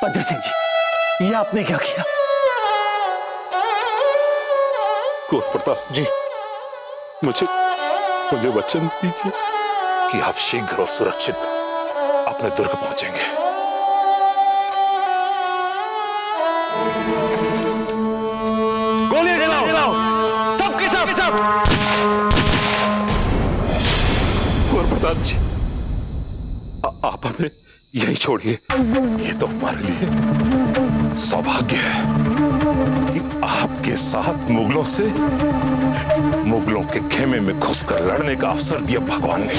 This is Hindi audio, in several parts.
बंजर सिंह जी, ये आपने क्या किया? कुंवर प्रताप जी, मुझे वचन दीजिए कि आप शीघ्र और सुरक्षित अपने दुर्ग पहुंचेंगे। गोलियां जलाओ, सबके सब। कुंवर प्रताप जी, आप हमें यही छोड़िए। ये तो हमारे लिए सौभाग्य है कि आपके साथ मुगलों के खेमे में घुसकर लड़ने का अवसर दिया भगवान ने,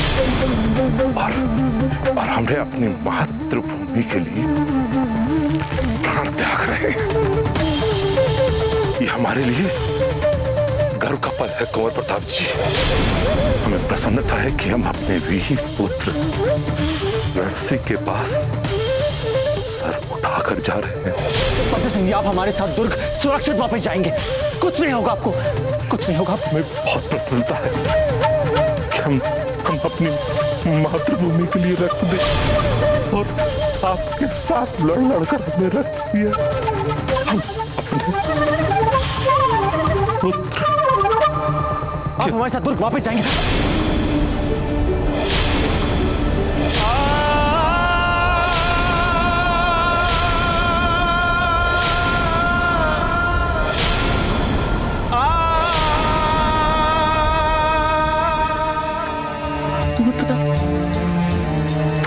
और हमने अपनी मातृभूमि के लिए प्राण त्याग रहे हैं। ये हमारे लिए गर्व का पल है कुंवर प्रताप जी। हमें प्रसन्नता है कि हम अपने वीर पुत्र नरसिंह के पास सर उठाकर जा रहे हैं। बंजर सिंह जी, आप हमारे साथ दुर्ग सुरक्षित वापस जाएंगे। कुछ नहीं होगा आपको, कुछ नहीं होगा। हमें बहुत प्रसन्नता है कि हम अपनी मातृभूमि के लिए रक्त दें, और आपके साथ लड़कर हमने रक्त दिया। हम अपने पुत्र, आप हमारे साथ दुर्ग वापस जाएंगे।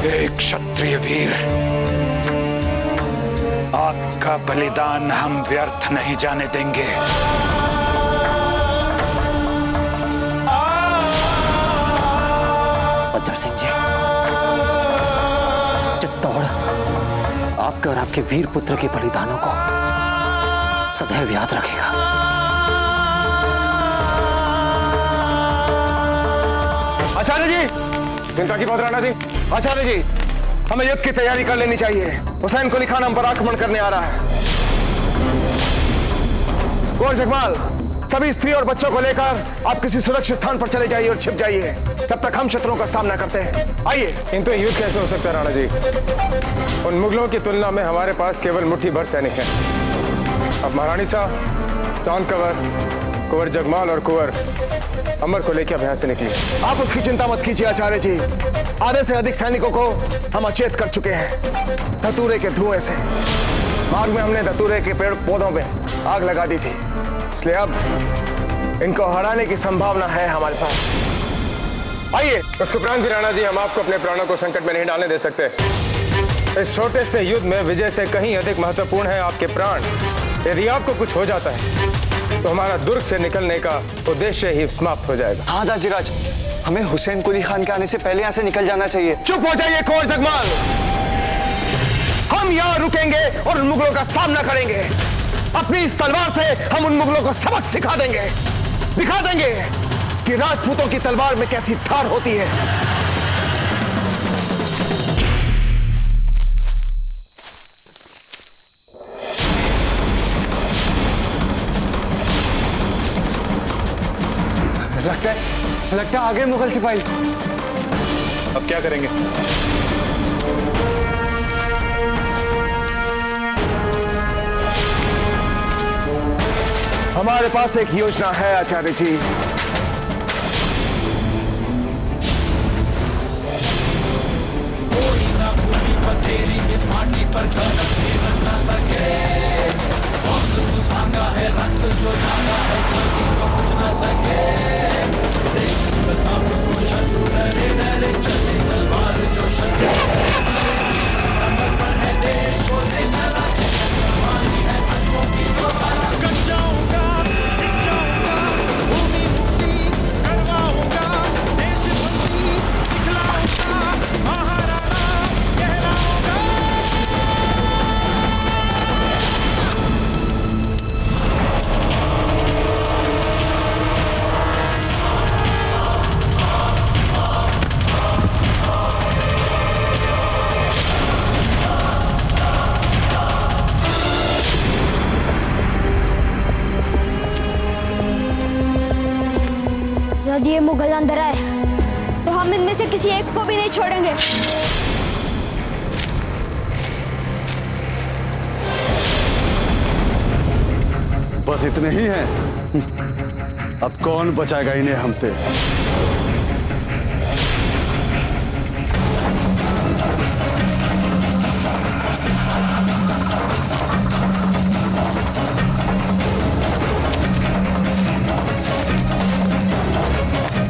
एक क्षत्रिय वीर, आपका बलिदान हम व्यर्थ नहीं जाने देंगे। बंजर सिंह जी, चित्तौड़ आपके और आपके वीर पुत्र के बलिदानों को सदैव याद रखेगा। आचार्य जी, चिंता की बात राणा जी। आचार्य जी, हमें युद्ध की तैयारी कर लेनी चाहिए। हुसैन कुली खान हम पर आक्रमण करने आ रहा है। कुंवर जगमाल, सभी स्त्री और बच्चों को लेकर आप किसी सुरक्षित स्थान पर चले जाइए और छिप जाइए। तब तक हम शत्रुओं का सामना करते हैं। आइए। किंतु युद्ध कैसे हो सकता है राणा जी? उन मुगलों की तुलना में हमारे पास केवल मुट्ठी भर सैनिक हैं। अब महारानी साहब, चांद कंवर, कुंवर जगमाल और कुंवर अमर को लेकर अभियान से निकली। आप उसकी चिंता मत कीजिए आचार्य जी। आधे से अधिक सैनिकों को हम अचेत कर चुके हैं धतूरे के धुएं से। मार्ग में हमने धतूरे के पेड़ पौधों में आग लगा दी थी, इसलिए अब इनको हराने की संभावना है हमारे पास। आइए। उसके उपरांत भी राणा जी, हम आपको अपने प्राणों को संकट में नहीं डालने दे सकते। इस छोटे से युद्ध में विजय से कहीं अधिक महत्वपूर्ण है आपके प्राण। यदि आपको कुछ हो जाता है तो हमारा दुर्ग से निकलने का उद्देश्य ही समाप्त हो जाएगा। हाँ दाजीराज, हमें हुसैन कुली खान के आने से पहले यहाँ से निकल जाना चाहिए। चुप हो जाइए कुंवर जगमाल। हम यहाँ रुकेंगे और उन मुगलों का सामना करेंगे। अपनी इस तलवार से हम उन मुगलों को सबक सिखा देंगे, दिखा देंगे कि राजपूतों की तलवार में कैसी धार होती है। लगता है आगे मुगल सिपाही। अब क्या करेंगे? हमारे पास एक योजना है आचार्य जी। यदि ये मुगल अंदर आए तो हम इनमें से किसी एक को भी नहीं छोड़ेंगे। बस इतने ही हैं। अब कौन बचाएगा इन्हें हमसे?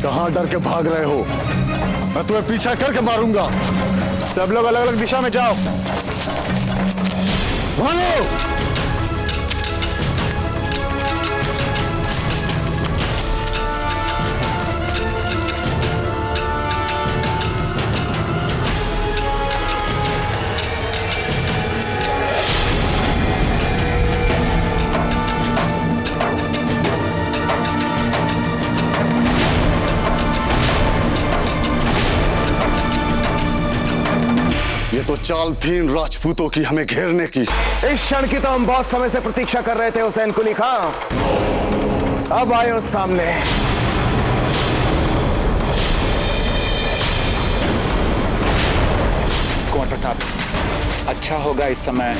कहां डर के भाग रहे हो? मैं तुम्हें पीछा करके मारूंगा। सब लोग अलग अलग दिशा में जाओ। भागो! ये तो चाल थी इन राजपूतों की हमें घेरने की। इस क्षण की तो हम बहुत समय से प्रतीक्षा कर रहे थे हुसैन कुली खां। अब आए उस सामने। कुंवर प्रताप, अच्छा होगा इस समय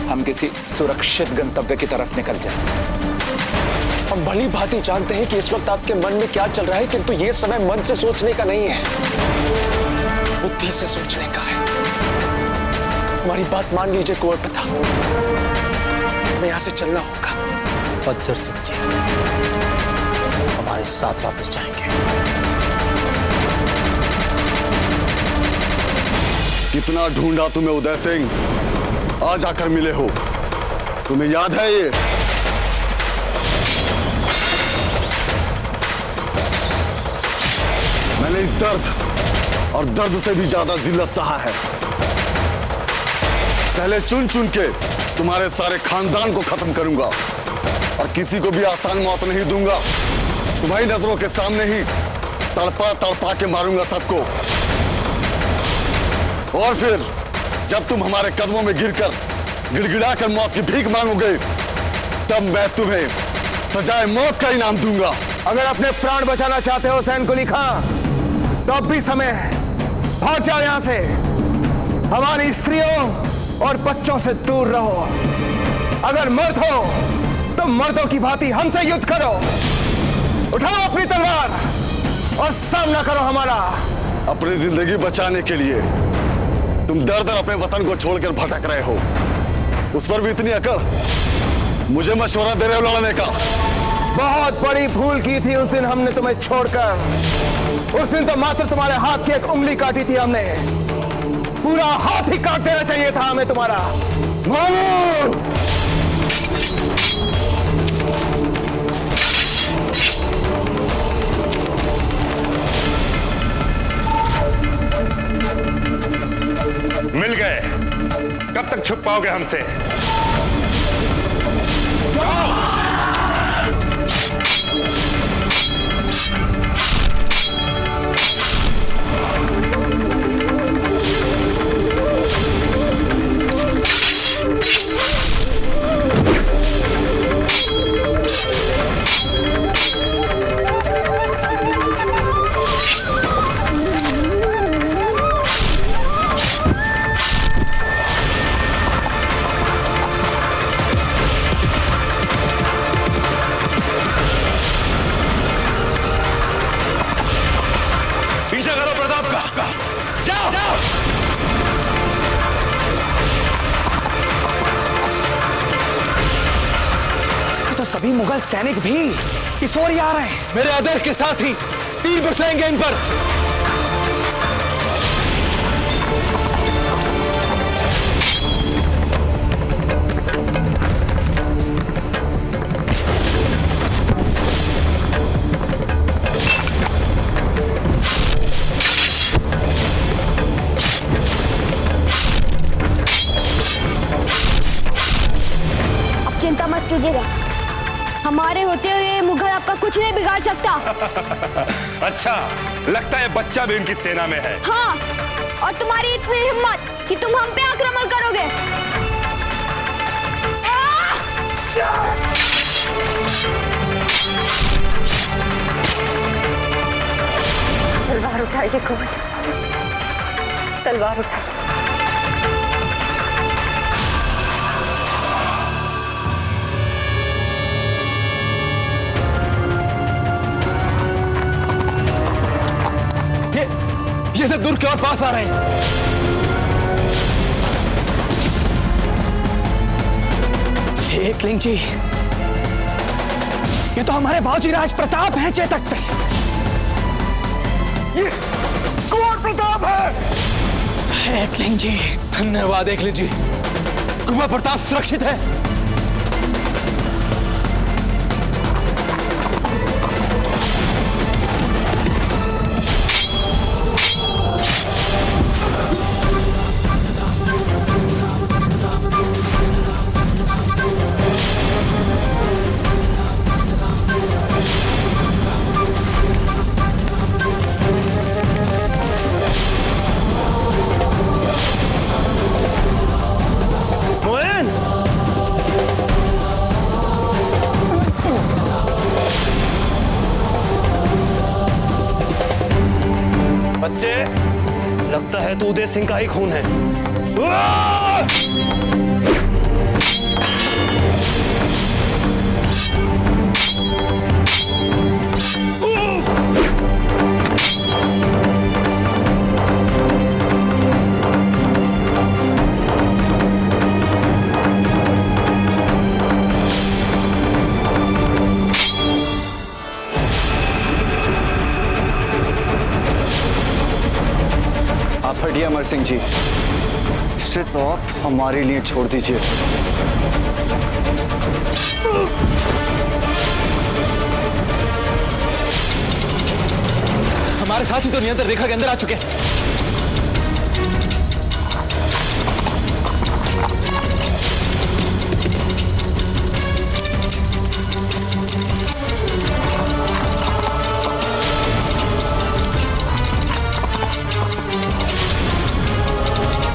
हम किसी सुरक्षित गंतव्य की तरफ निकल जाएं। हम भली भांति जानते हैं कि इस वक्त आपके मन में क्या चल रहा है, किंतु यह समय मन से सोचने का नहीं है, बुद्धि से सोचने का है। हमारी बात मान लीजिए कुंवर प्रताप, हमें यहां से चलना होगा। बज्जर सिंह जी हमारे साथ वापस जाएंगे। कितना ढूंढा तुम्हें उदय सिंह, आज आकर मिले हो। तुम्हें याद है ये? मैंने इस दर्द और दर्द से भी ज्यादा जिल्लत सहा है। पहले चुन चुन के तुम्हारे सारे खानदान को खत्म करूंगा और किसी को भी आसान मौत नहीं दूंगा। तुम्हारी नजरों के सामने ही तड़पा तड़पा के मारूंगा सबको। और फिर जब तुम हमारे कदमों में गिरकर गिड़गिड़ाकर मौत की भीख मांगोगे, तब मैं तुम्हें सजाए मौत का इनाम दूंगा। अगर अपने प्राण बचाना चाहते हो हुसैन कुली खां, तो अब भी समय है। भाग जाओ यहां से। हमारी स्त्रियों और बच्चों से दूर रहो। अगर मर्द हो तो मर्दों की भांति हमसे युद्ध करो। उठाओ अपनी तलवार और सामना करो हमारा। अपनी जिंदगी बचाने के लिए तुम दर दर अपने वतन को छोड़कर भटक रहे हो, उस पर भी इतनी अकड़? मुझे मशवरा दे रहे हो लड़ने का? बहुत बड़ी भूल की थी उस दिन हमने तुम्हें छोड़कर। उस दिन तो मात्र तुम्हारे हाथ की एक उंगली काटी थी हमने। पूरा हाथ ही काट देना चाहिए था हमें तुम्हारा। मारो! मिल गए। कब तक छुप पाओगे हमसे? तो सभी मुगल सैनिक भी इस ओर ही आ रहे हैं। मेरे आदेश के साथ ही तीर बरसाएंगे इन पर। चिंता मत कीजिएगा, हमारे होते हुए मुगल आपका कुछ नहीं बिगाड़ सकता। अच्छा, लगता है बच्चा भी इनकी सेना में है। हाँ, और तुम्हारी इतनी हिम्मत कि तुम हम पे आक्रमण करोगे। तलवार उठाइए कुंवर, तलवार उठाइए। के और पास आ रहे हैं। एकलिंग जी, ये तो हमारे बाबूजी राज प्रताप हैं चेतक पे। ये कुंवर प्रताप है। एकलिंग जी, धन्यवाद एकलिंग जी, कुंवर प्रताप सुरक्षित है। बच्चे, लगता है तो उदय सिंह का ही खून है। आप हटिए अमर सिंह जी, इसे तो आप हमारे लिए छोड़ दीजिए। हमारे साथी तो नियंत्रण रेखा के अंदर आ चुके हैं।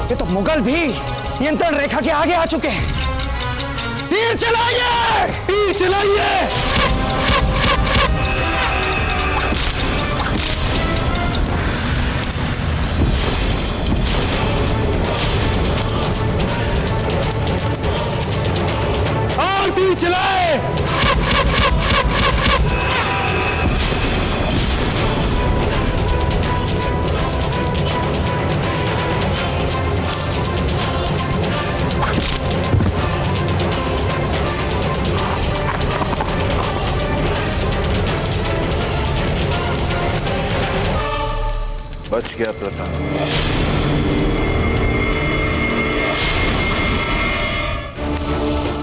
ये तो मुगल भी नियंत्रण रेखा के आगे आ चुके हैं। तीर चलाइए, तीर चलाइए। और तीर चलाए। बच गया प्रताप।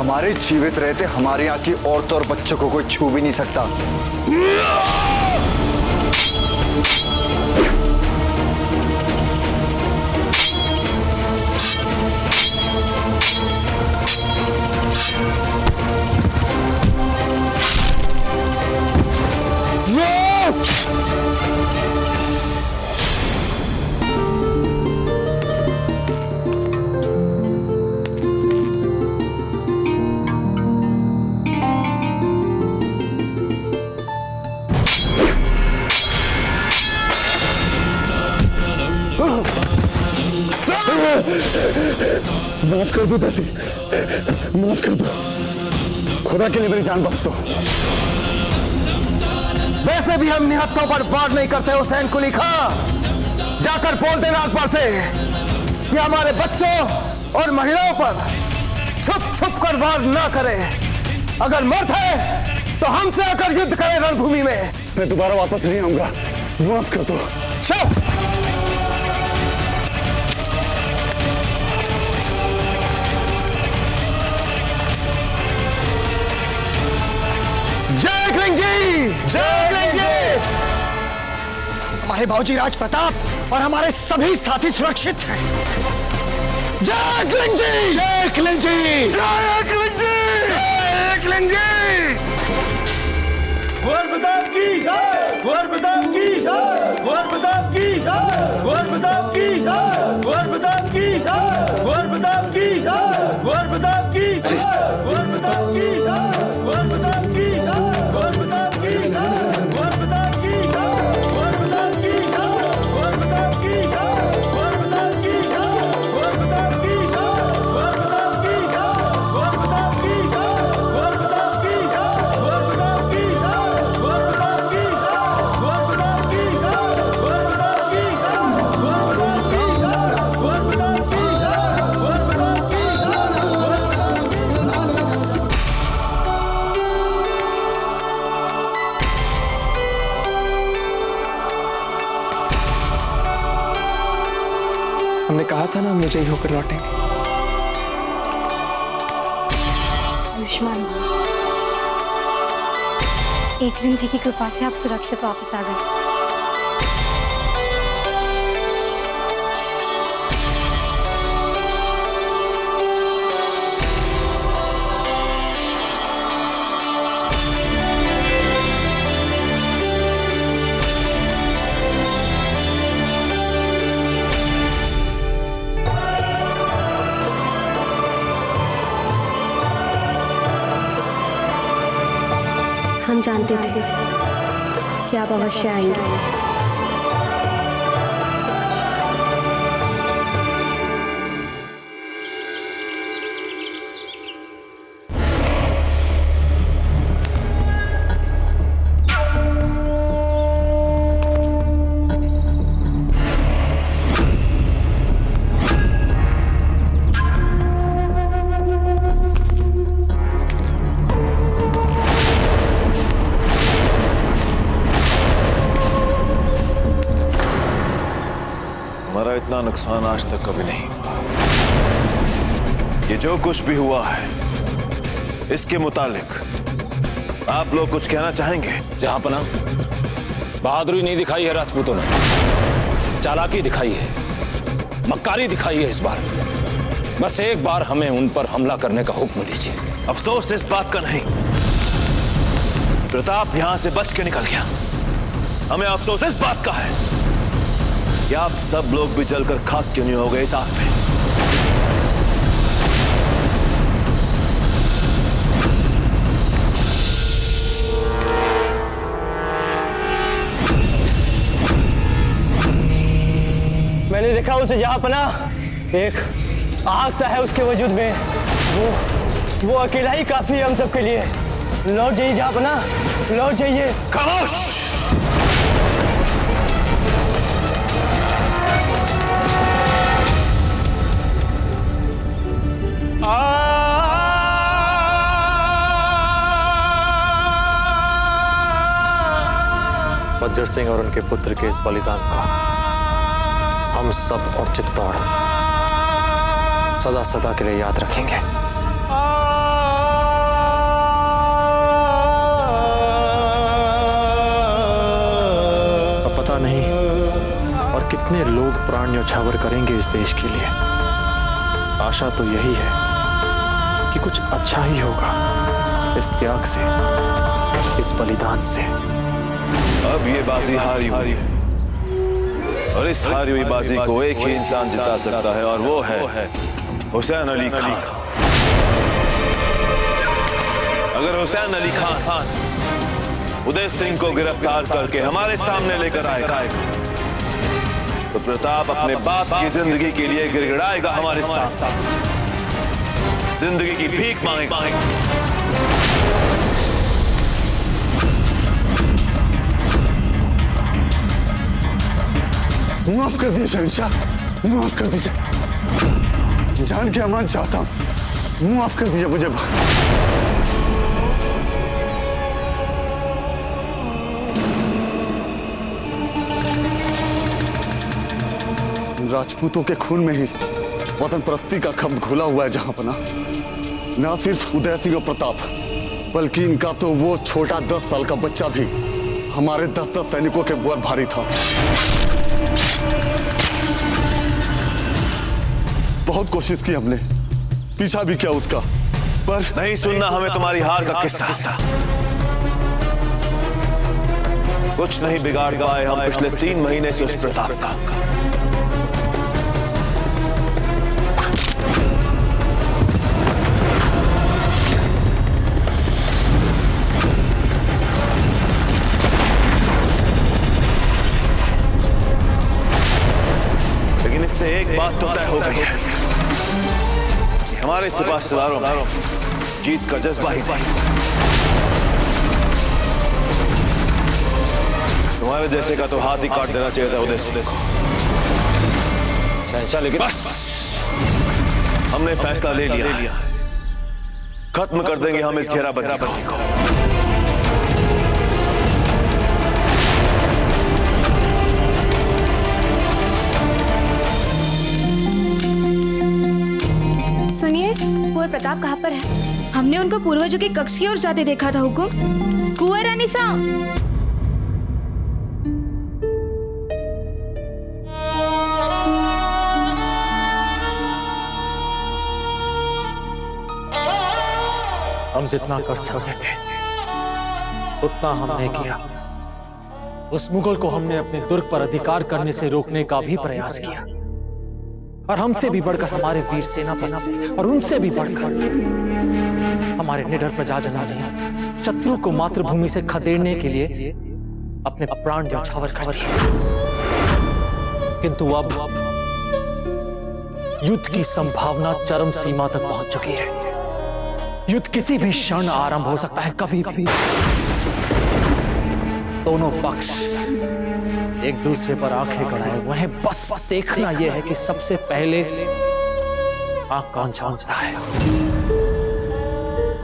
हमारे जीवित रहते हमारे यहाँ की औरतों और बच्चों को कोई छू भी नहीं सकता। माफ कर दो दासी, माफ कर दो। खुदा के लिए मेरी जान बख्श दो। वैसे भी हम निहत्थों पर वार नहीं करते हुसैन कुली खां। जाकर बोल देना अकबर से कि हमारे बच्चों और महिलाओं पर छुप छुप कर वार ना करे। अगर मर्द है तो हमसे आकर युद्ध करे रणभूमि में। मैं दोबारा वापस नहीं आऊंगा, माफ कर दो। जय एकलिंग जी, जय एकलिंग जी। हमारे बाबूजी राज प्रताप और हमारे सभी साथी सुरक्षित हैं। जय एकलिंग जी, जय एकलिंग जी, जय एकलिंग जी, जय एकलिंग जी। कुंवर प्रताप की जय, कुंवर प्रताप की जय, कुंवर प्रताप की जय, कुंवर प्रताप की जय, कुंवर प्रताप की जय, कुंवर प्रताप की जय, कुंवर प्रताप की जय, कुंवर प्रताप की जय, कुंवर प्रताप की जय, कुंवर प्रताप की जय, कुंवर प्रताप की जय, कुंवर प्रताप की जय, कुंवर प्रताप की जय, कुंवर प्रताप की जय, कुंवर प्रताप की जय, कुंवर प्रताप की जय, कुंवर प्रताप की जय, कुंवर प्रताप की जय, कुंवर प्रताप की जय। हमने कहा था ना हम मुझे ही होकर लौटेंगे। आयुष्मान, एकलिंग जी की कृपा से आप सुरक्षित वापस आ गए। हम जानते थे कि आप अवश्य आएंगे। हमारा इतना नुकसान आज तक कभी नहीं हुआ। ये जो कुछ भी हुआ है इसके मुतालिक आप लोग कुछ कहना चाहेंगे? जहांपना, बहादुरी नहीं दिखाई है राजपूतों ने, चालाकी दिखाई है, मक्कारी दिखाई है। इस बार बस एक बार हमें उन पर हमला करने का हुक्म दीजिए। अफसोस इस बात का नहीं, प्रताप यहां से बच के निकल गया। हमें अफसोस इस बात का है कि आप सब लोग भी जलकर खाक क्यों नहीं हो गए इस आग में। मैंने देखा उसे जहांपना, एक आग सा है उसके वजूद में। वो अकेला ही काफी है हम सबके लिए। लौट जाइए जहांपना, लौट जाइए। खामोश! वज्र सिंह और उनके पुत्र के इस बलिदान का हम सब और चित्तौड़ सदा सदा के लिए याद रखेंगे। अब पता नहीं और कितने लोग प्राण न्यौछावर करेंगे इस देश के लिए। आशा तो यही है कि कुछ अच्छा ही होगा इस त्याग से, इस बलिदान से। अब ये बाजी हारी हुई और इस हारी हुई बाजी को एक ही इंसान जिता सकता है और वो है हुसैन अली खान। अगर हुसैन अली खान उदय सिंह को गिरफ्तार करके हमारे सामने लेकर आएगा तो प्रताप अपने बाप की जिंदगी के लिए गिड़गिड़ाएगा हमारे साथ, जिंदगी की भीख मांगेगा। माफ कर दीजिए शहंशाह, माफ कर दीजिए। जान के अमान चाहता हूं, माफ कर दीजिए मुझे। राजपूतों के खून में ही वतन परस्ती का खब्द घुला हुआ है जहांपना। न सिर्फ उदय सिंह और प्रताप, बल्कि इनका तो वो छोटा 10 साल का बच्चा भी हमारे 10-10 सैनिकों के ऊपर भारी था। बहुत कोशिश की हमने, पीछा भी किया उसका, पर नहीं सुनना हमें तुम्हारी हार का किस्सा। कुछ नहीं बिगाड़ पाए हम पिछले 3 महीने से उस प्रताप का। लेकिन इससे एक बात तो तय हो गई है कि हमारे सिपाही सलारों में जीत का जज्बा ही तुम्हारे जैसे का तो हाथ ही काट देना चाहिए था उदय से। लेकिन बस हमने फैसला ले लिया, खत्म कर देंगे हम इस घेराबंदी को। हमने उनको पूर्वजों के कक्ष की ओर जाते देखा था हुकुम। कुंवर अनीसा। हम जितना कर सकते थे उतना हमने किया। उस मुगल को हमने अपने दुर्ग पर अधिकार करने से रोकने का भी प्रयास किया, और हमसे भी बढ़कर हमारे वीर सेनापति और उनसे भी बढ़कर हमारे निडर प्रजाजनों ने शत्रु को मातृभूमि से खदेड़ने के लिए अपने प्राण न्यौछावर कर दिए। किंतु अब युद्ध की संभावना चरम सीमा तक पहुंच चुकी है। युद्ध किसी भी क्षण आरंभ हो सकता है, कभी भी। दोनों पक्ष एक दूसरे पर आंखें गड़ाए हुए हैं। बस देखना यह है कि सबसे पहले आंख कौन छांचता है,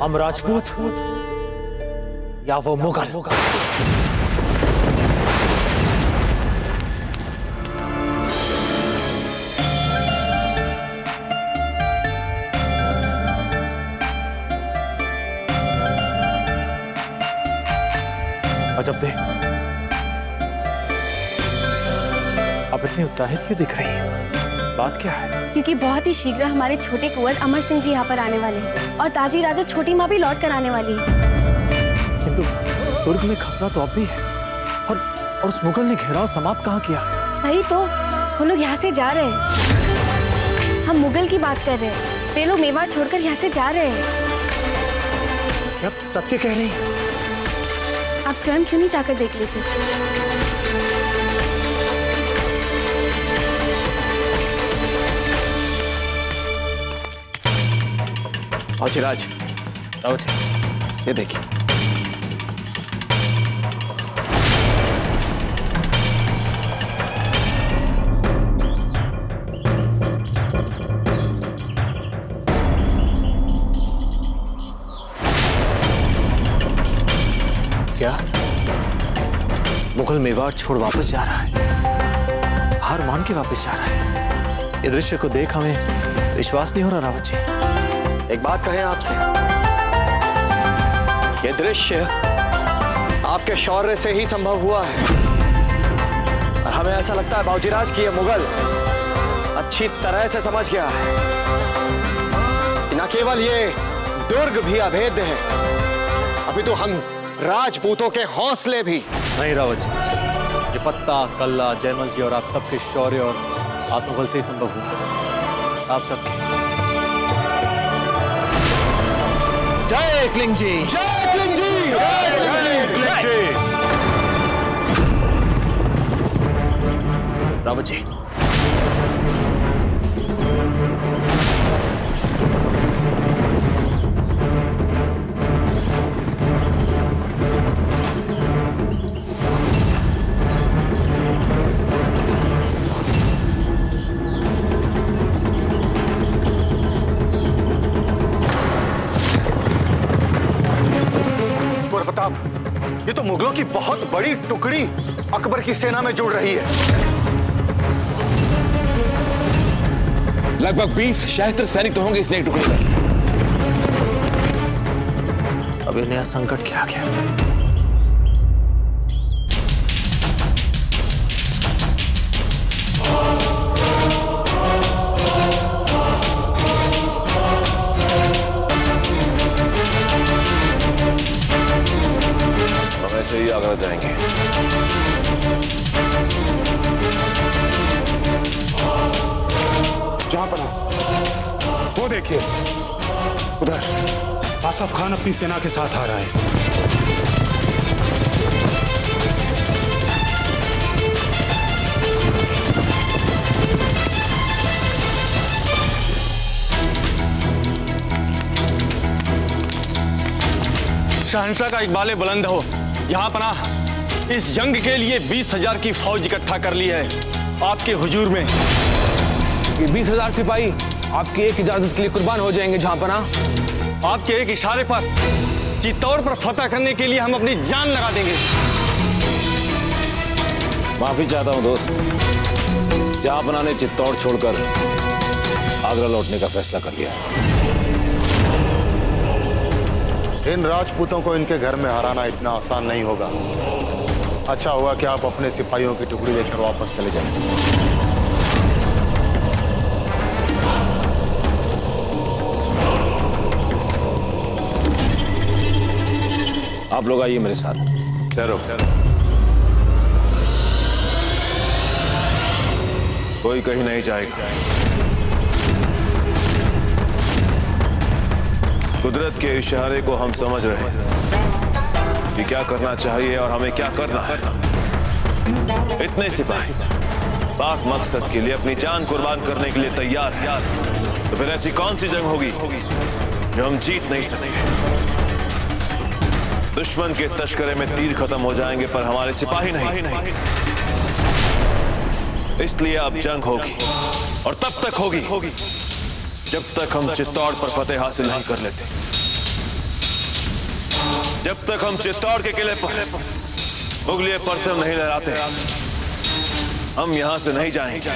हम राजपूत या वो मुगल। अजब देख, अब इतनी उत्साहित क्यों दिख रही है? बात क्या है? क्योंकि बहुत ही शीघ्र हमारे छोटे कुंवर अमर सिंह जी यहाँ पर आने वाले हैं और ताजी राजा छोटी माँ भी लौट कर आने वाली है। किंतु दुर्ग में खतरा तो अब भी है, और उस मुगल ने घेराव समाप्त कहाँ किया? वही तो, वो लोग यहाँ से जा रहे हैं। हम मुगल की बात कर रहे हैं, वे लोग मेवाड़ छोड़कर यहाँ से जा रहे हैं। अब सत्य कह रही हैं? आप स्वयं क्यों नहीं जाकर देख लेते? औचिराज, ये देखिए। क्या मुगल मेवाड़ छोड़ वापस जा रहा है? हार मान के वापस जा रहा है? ये दृश्य को देख हमें विश्वास नहीं हो रहा रावत जी। एक बात कहें आपसे, ये दृश्य आपके शौर्य से ही संभव हुआ है, और हमें ऐसा लगता है बाबूजीराज की ये मुगल अच्छी तरह से समझ गया है कि न केवल ये दुर्ग भी अभेद्य है, अभी तो हम राजपूतों के हौसले भी। नहीं रावत जी, ये पत्ता, कल्ला, जयमल जी और आप सबके शौर्य और आत्मबल से ही संभव हुआ। आप सबके। जय एकलिंग जी, जय एकलिंग जी, जय एकलिंग जी। रावत जी, ये तो मुगलों की बहुत बड़ी टुकड़ी अकबर की सेना में जुड़ रही है। लगभग 20 सहस्त्र सैनिक तो होंगे इस नई टुकड़ी में। अब ये नया संकट क्या आ गया? ऐसे ही आगरा जाएंगे। जहां पर वो देखिए, उधर आसफ खान अपनी सेना के साथ आ रहा है। शहंशाह का इकबाल बुलंद हो। यहाँ पनाह इस जंग के लिए 20,000 की फौज इकट्ठा कर ली है आपके हुजूर में। ये 20,000 सिपाही आपकी एक इजाजत के लिए कुर्बान हो जाएंगे जहां पनाह। आपके एक इशारे पर चित्तौड़ पर फतह करने के लिए हम अपनी जान लगा देंगे। माफी चाहता हूं दोस्त, जहां पनाह ने चित्तौड़ छोड़कर आगरा लौटने का फैसला कर लिया। इन राजपूतों को इनके घर में हराना इतना आसान नहीं होगा। अच्छा हुआ कि आप अपने सिपाहियों की टुकड़ी लेकर वापस चले जाएं। आप लोग आइए मेरे साथ। ठहरो। कोई कहीं नहीं जाएगा। कुदरत के इशारे को हम समझ रहे हैं कि क्या करना चाहिए और हमें क्या करना है। इतने सिपाही पाक मकसद के लिए अपनी जान कुर्बान करने के लिए तैयार हैं। तो फिर ऐसी कौन सी जंग होगी जो हम जीत नहीं सकते? दुश्मन के तस्करे में तीर खत्म हो जाएंगे पर हमारे सिपाही नहीं। इसलिए अब जंग होगी और तब तक होगी जब तक हम चित्तौड़ पर फतेह हासिल नहीं कर लेते। जब तक हम चित्तौड़ के किले पर मुगलिया परचम नहीं लहराते हम यहां से नहीं जाएंगे।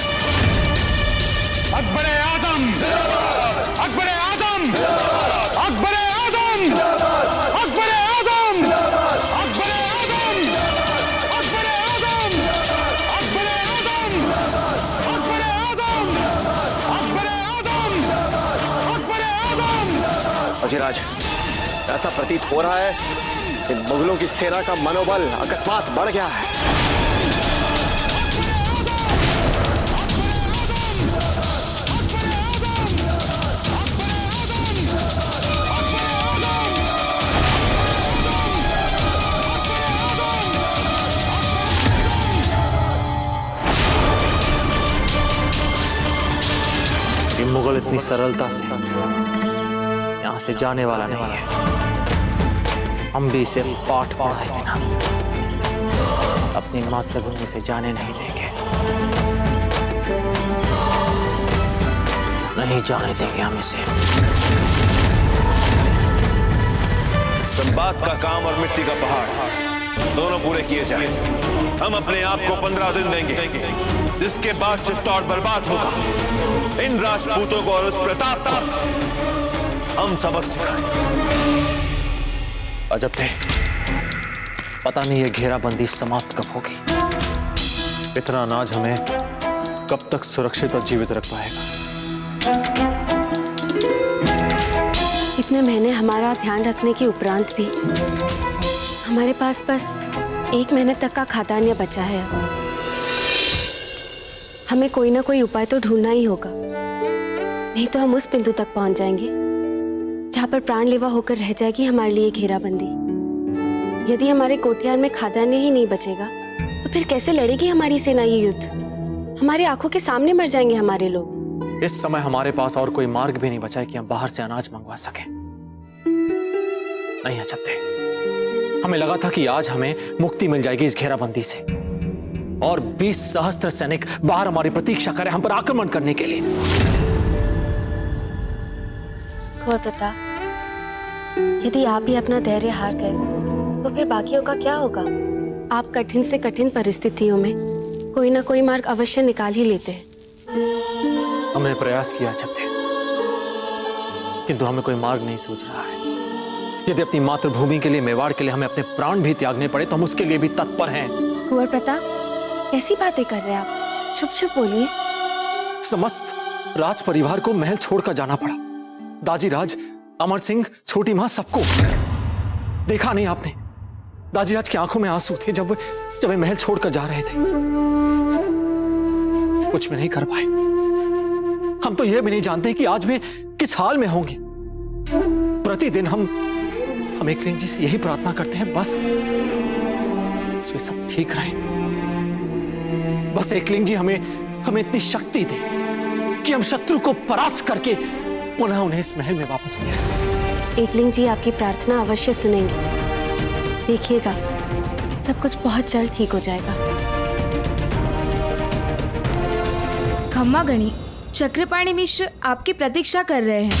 अकबर आजम, अकबर आजम, अकबर आजम, अकबर आजम, अकबर आजम, अकबर आजम, अकबर आजम, अकबर आजम, अकबर आजम, अकबर आजम। अजयराज, ऐसा प्रतीत हो रहा है कि मुगलों की सेना का मनोबल अकस्मात बढ़ गया है। मुगल इतनी सरलता से यहां से जाने वाला नहीं है। हम भी इसे पाठ पढ़ाए बिना अपनी मातृभूमि से जाने नहीं देंगे। नहीं जाने देंगे हम इसे। संबाद का काम और मिट्टी का पहाड़ दोनों पूरे किए जाएं। हम अपने आप को 15 दिन देंगे जिसके बाद चित्तौड़ बर्बाद होगा। इन राजपूतों को और उस प्रताप को हम सबक सिखाएंगे। अजब थे, पता नहीं ये घेराबंदी समाप्त कब होगी। इतना अनाज हमें कब तक सुरक्षित और जीवित रख पाएगा? इतने महीने हमारा ध्यान रखने के उपरांत भी हमारे पास बस 1 महीने तक का खाद्यान्न बचा है। हमें कोई ना कोई उपाय तो ढूंढना ही होगा, नहीं तो हम उस बिंदु तक पहुंच जाएंगे जहां पर प्राणलेवा होकर रह जाएगी हमारे लिए घेराबंदी। यदि हमारे कोठियार में खाद्यान्न ही नहीं बचेगा तो फिर कैसे लड़ेगी हमारी सेना ये युद्ध? हमारे आंखों के सामने मर जाएंगे हमारे लोग। इस समय हमारे पास और कोई मार्ग भी नहीं बचा है कि हम बाहर से अनाज मंगवा सकें। नहीं अजब थे, हमें लगा था कि आज हमें मुक्ति मिल जाएगी इस घेराबंदी से और 20 सहस्त्र सैनिक बाहर हमारी प्रतीक्षा करें हम पर आक्रमण करने के लिए। कुंवर प्रताप, यदि आप ही अपना धैर्य हार गए तो फिर बाकियों का क्या होगा? आप कठिन से कठिन परिस्थितियों में कोई ना कोई मार्ग अवश्य निकाल ही लेते हैं। हमने प्रयास किया अजब थे, किंतु हमें कोई मार्ग नहीं सूझ रहा है। यदि अपनी मातृभूमि के लिए, मेवाड़ के लिए हमें अपने प्राण भी त्यागने पड़े तो हम उसके लिए भी तत्पर हैं। कुंवर प्रताप, कैसी बातें कर रहे हैं आप? चुप चुप बोलिए। समस्त राज परिवार को महल छोड़कर जाना पड़ा। दाजी राज, अमर सिंह, छोटी मां, सबको। देखा नहीं आपने? दाजी राज की आंखों में आंसू थे जब वे महल छोड़कर जा रहे थे। कुछ भी नहीं कर पाए। हम तो यह भी नहीं जानते कि आज वे किस हाल में होंगे। प्रतिदिन हम एकलिंग जी से यही प्रार्थना करते हैं, बस वे सब ठीक रहे। बस एकलिंग जी हमें इतनी शक्ति दे कि हम शत्रु को परास्त करके पुनः उन्हें इस महल में वापस ले आए। एकलिंग जी आपकी प्रार्थना अवश्य सुनेंगे। देखिएगा, सब कुछ बहुत जल्द ठीक हो जाएगा। खम्मा गणी, चक्रपाणी मिश्र आपकी प्रतीक्षा कर रहे हैं।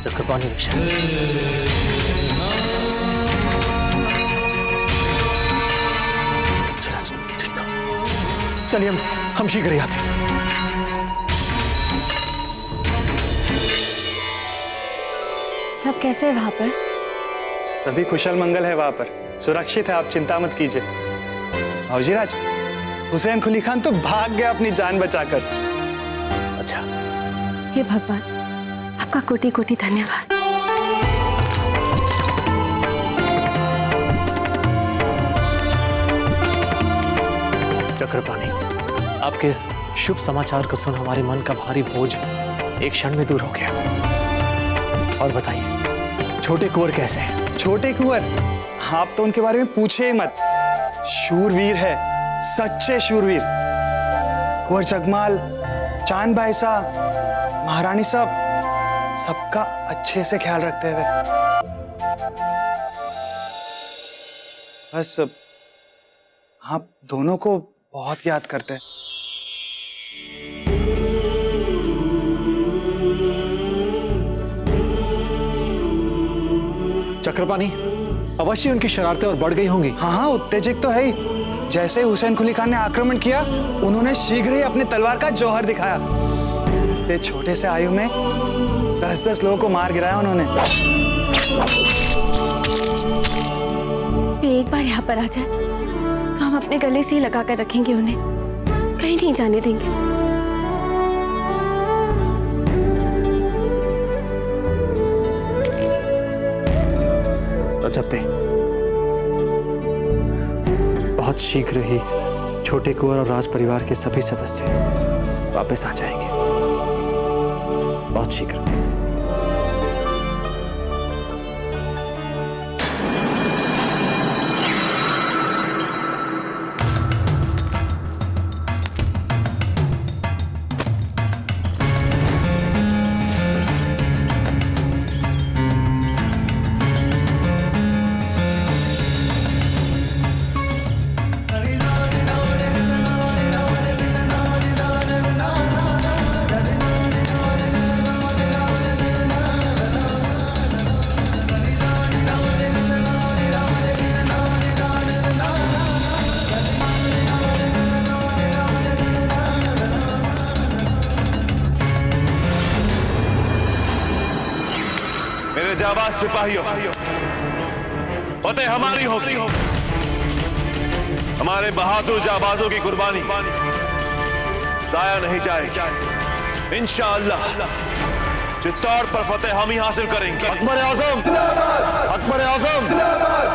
चक्रपाणी मिश्र, ठीक तो चलिए हम शीघ्र ही आते हैं। सब कैसे है वहां पर? सभी कुशल मंगल है वहां पर, सुरक्षित है, आप चिंता मत कीजिए। भाऊजीराज, हुसैन कुली खान तो भाग गया अपनी जान बचाकर। अच्छा, हे भगवान, आपका कोटि कोटि धन्यवाद। चक्रपाणी, आपके इस शुभ समाचार को सुन हमारे मन का भारी बोझ एक क्षण में दूर हो गया। और बताइए, छोटे कुंवर कैसे हैं? छोटे कुंवर, आप तो उनके बारे में पूछे ही मत। शूरवीर है, सच्चे शूरवीर। कुंवर जगमाल, चांद भाई साहब, महारानी साहब, सबका अच्छे से ख्याल रखते हुए। बस आप दोनों को बहुत याद करते हैं। चक्रपाणी, अवश्य उनकी शरारतें और बढ़ गई होंगी। हाँ, उत्तेजित तो है ही। जैसे ही हुसैन कुली खान ने आक्रमण किया, उन्होंने शीघ्र ही अपने तलवार का जौहर दिखाया। ये छोटे से आयु में 10-10 लोगों को मार गिराया उन्होंने। वे एक बार यहाँ पर आ जाए तो हम अपने गले से ही लगा कर रखेंगे उन्हें, कहीं नहीं जाने देंगे। जब बहुत शीघ्र ही छोटे कुंवर और राज परिवार के सभी सदस्य वापस आ जाएंगे, बहुत शीघ्र। जाबाज सिपाहियों, फतेह हमारी होगी। हमारे बहादुर जाबाजों की कुर्बानी जाया नहीं जाएगी। इंशाअल्लाह चित्तौड़ पर फतेह हम ही हासिल करेंगे। अकबर आजम, अकबर आजम,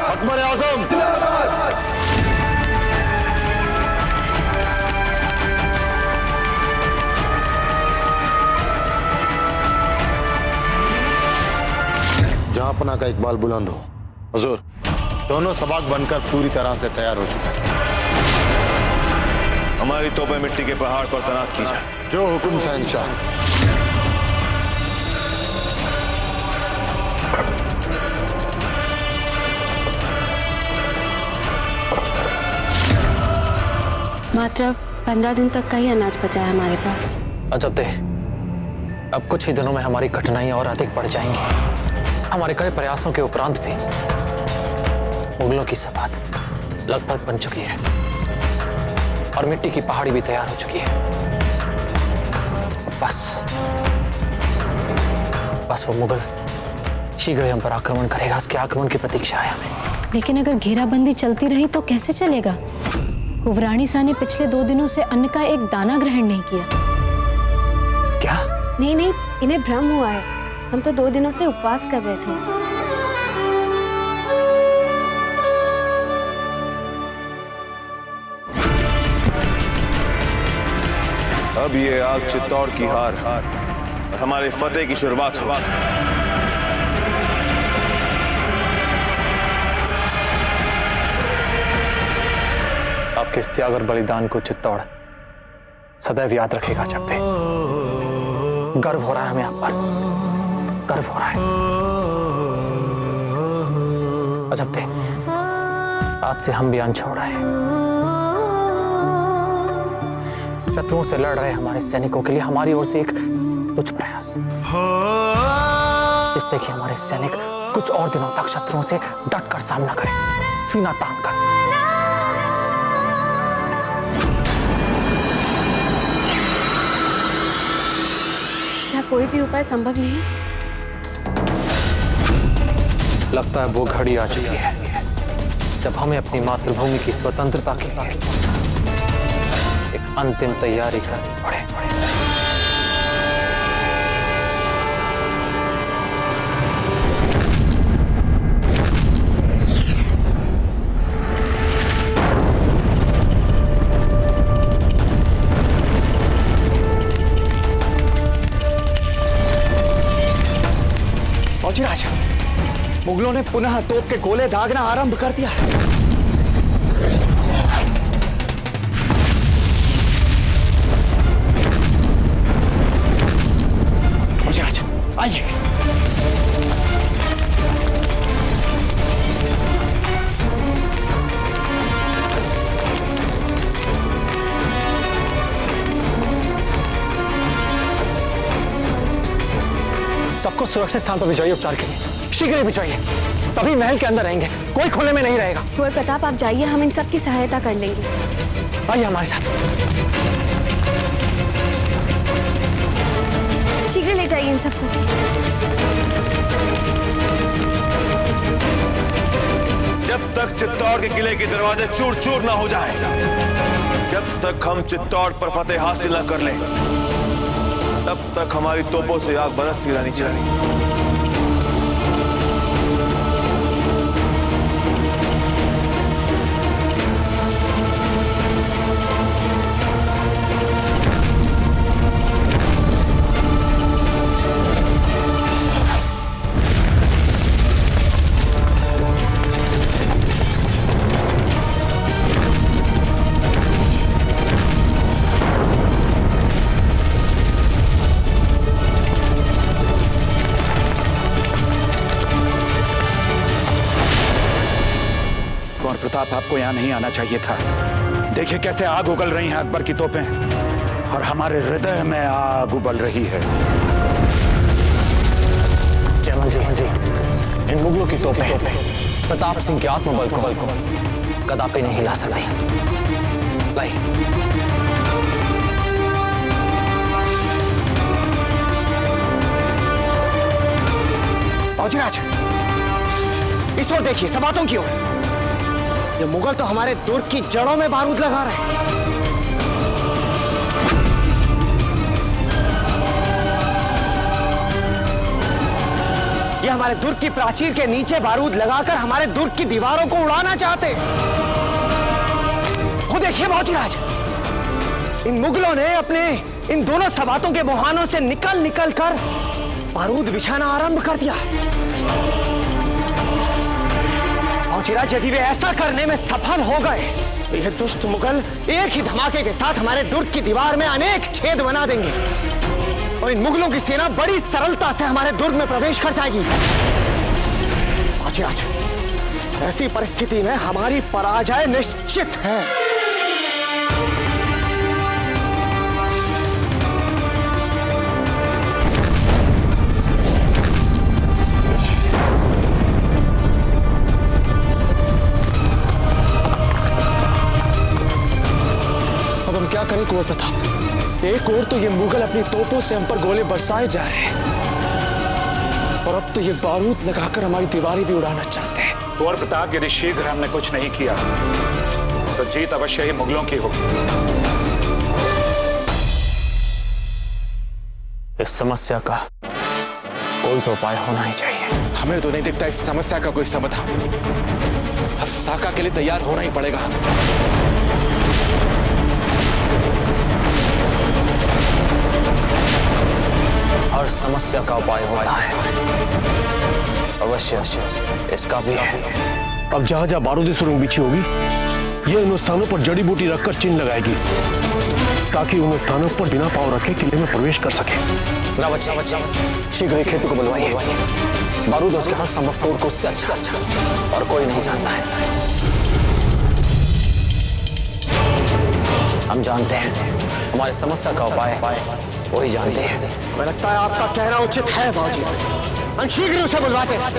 अकबर आजम। जहांपना का इकबाल बुलंद हो। हुजूर, दोनों सबाक बनकर पूरी तरह से तैयार हो चुका है। हमारी तोपें मिट्टी के पहाड़ पर तैनात की जाए। जो हुक्म शहंशाह। मात्र 15 दिन तक का ही अनाज बचा है हमारे पास। अजब दे, अब कुछ ही दिनों में हमारी कठिनाइयां और अधिक बढ़ जाएंगी। हमारे कई प्रयासों के उपरांत भी मुगलों की सबात लगभग बन चुकी है और मिट्टी की पहाड़ी भी तैयार हो चुकी है। बस वो मुगल शीघ्र ही हम पर आक्रमण करेगा। उसके आक्रमण की प्रतीक्षा है हमें। लेकिन अगर घेराबंदी चलती रही तो कैसे चलेगा? कुंवरानी शाह ने पिछले 2 दिनों से अन्न का एक दाना ग्रहण नहीं किया। क्या? नहीं, इन्हें भ्रम हुआ है। हम तो 2 दिनों से उपवास कर रहे थे। अब ये आग चित्तौड़ की हार और हमारे फतेह की शुरुआत होगी। आपके इस त्याग और बलिदान को चित्तौड़ सदैव याद रखेगा। चकते, गर्व हो रहा है हमें आप पर, गर्व हो रहा है। अजब थे, आज से हम भी अन्न छोड़ रहे हैं। शत्रुओं से लड़ रहे हमारे सैनिकों के लिए हमारी ओर से एक तुच्छ प्रयास, जिससे कि हमारे सैनिक कुछ और दिनों तक शत्रुओं से डटकर सामना करें, सीना तान कर। क्या कोई भी उपाय संभव नहीं? लगता है वो घड़ी आ चुकी है जब हमें अपनी मातृभूमि की स्वतंत्रता के लिए एक अंतिम तैयारी करनी पड़े। फौजीराज, मुगलों ने पुनः तोप के गोले दागना आरंभ कर दिया है। फौजीराज, आइए। सबको सुरक्षित स्थान पर भिजवाइए उपचार के लिए। शीघ्र ही भिजवाइए। सभी महल के अंदर रहेंगे, कोई खुले में नहीं रहेगा। कुंवर प्रताप, आप जाइए, हम इन सब की सहायता कर लेंगे। आइए हमारे साथ। शीघ्र ले जाइए इन सबको। जब तक चित्तौड़ के किले के दरवाजे चूर चूर ना हो जाए, जब तक हम चित्तौड़ पर फतेह हासिल न कर लें, तब तक हमारी तोपों से आग बरसती रहनी चाहिए। प्रताप, आपको यहाँ नहीं आना चाहिए था। देखिए कैसे आग उगल रही हैं अकबर की तोपें, और हमारे हृदय में आग उबल रही है। जयमल जी, इन मुगलों की तोपें प्रताप सिंह के आत्मबल को कदापि नहीं हिला सकती। लाई। फौजीराज, इस ओर देखिए, सबातों की ओर। ये मुगल तो हमारे दुर्ग की जड़ों में बारूद लगा रहे हैं। ये हमारे दुर्ग की प्राचीर के नीचे बारूद लगाकर हमारे दुर्ग की दीवारों को उड़ाना चाहते हैं। खुद देखिए फौजीराज, इन मुगलों ने अपने इन दोनों सबातों के मुहानों से निकल कर बारूद बिछाना आरंभ कर दिया। फौजीराज, यदि वे ऐसा करने में सफल हो गए तो यह दुष्ट मुगल एक ही धमाके के साथ हमारे दुर्ग की दीवार में अनेक छेद बना देंगे, और इन मुगलों की सेना बड़ी सरलता से हमारे दुर्ग में प्रवेश कर जाएगी। फौजीराज, ऐसी परिस्थिति में हमारी पराजय निश्चित है। क्या करें कुंवर प्रताप? एक ओर तो ये मुगल अपनी तोपों से हम पर गोले बरसाए जा रहे हैं, और अब तो ये बारूद लगाकर हमारी दीवारें भी उड़ाना चाहते हैं। कुंवर प्रताप, यदि शीघ्र हमने कुछ नहीं किया तो जीत अवश्य ही मुगलों की होगी। इस समस्या का कोई तो उपाय होना ही चाहिए। हमें तो नहीं दिखता इस समस्या का कोई समाधान। अब साका के लिए तैयार होना ही पड़ेगा। हर समस्या का उपाय होता है, अवश्य इसका भी है। अब जहां जहां बारूदी सुरंग बिछी होगी, ये उन स्थानों पर जड़ी बूटी रखकर चिन्ह लगाएगी, ताकि उन स्थानों पर बिना पांव रखे किले में प्रवेश कर सके। रावत जी, शीघ्र ही खेतु को बुलवाइए। बारूद उसके हर संभव तोड़ को उससे अच्छा और कोई नहीं जानता है। हम जानते हैं, हमारी समस्या का उपाय वही जानते हैं। मुझे लगता है आपका कहना उचित है बाबूजी। हम शीघ्र उसे बुलवाते हैं।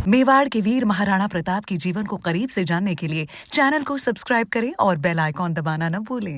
मेवाड़ के वीर महाराणा प्रताप के जीवन को करीब से जानने के लिए चैनल को सब्सक्राइब करें और बेल आइकॉन दबाना न भूलें।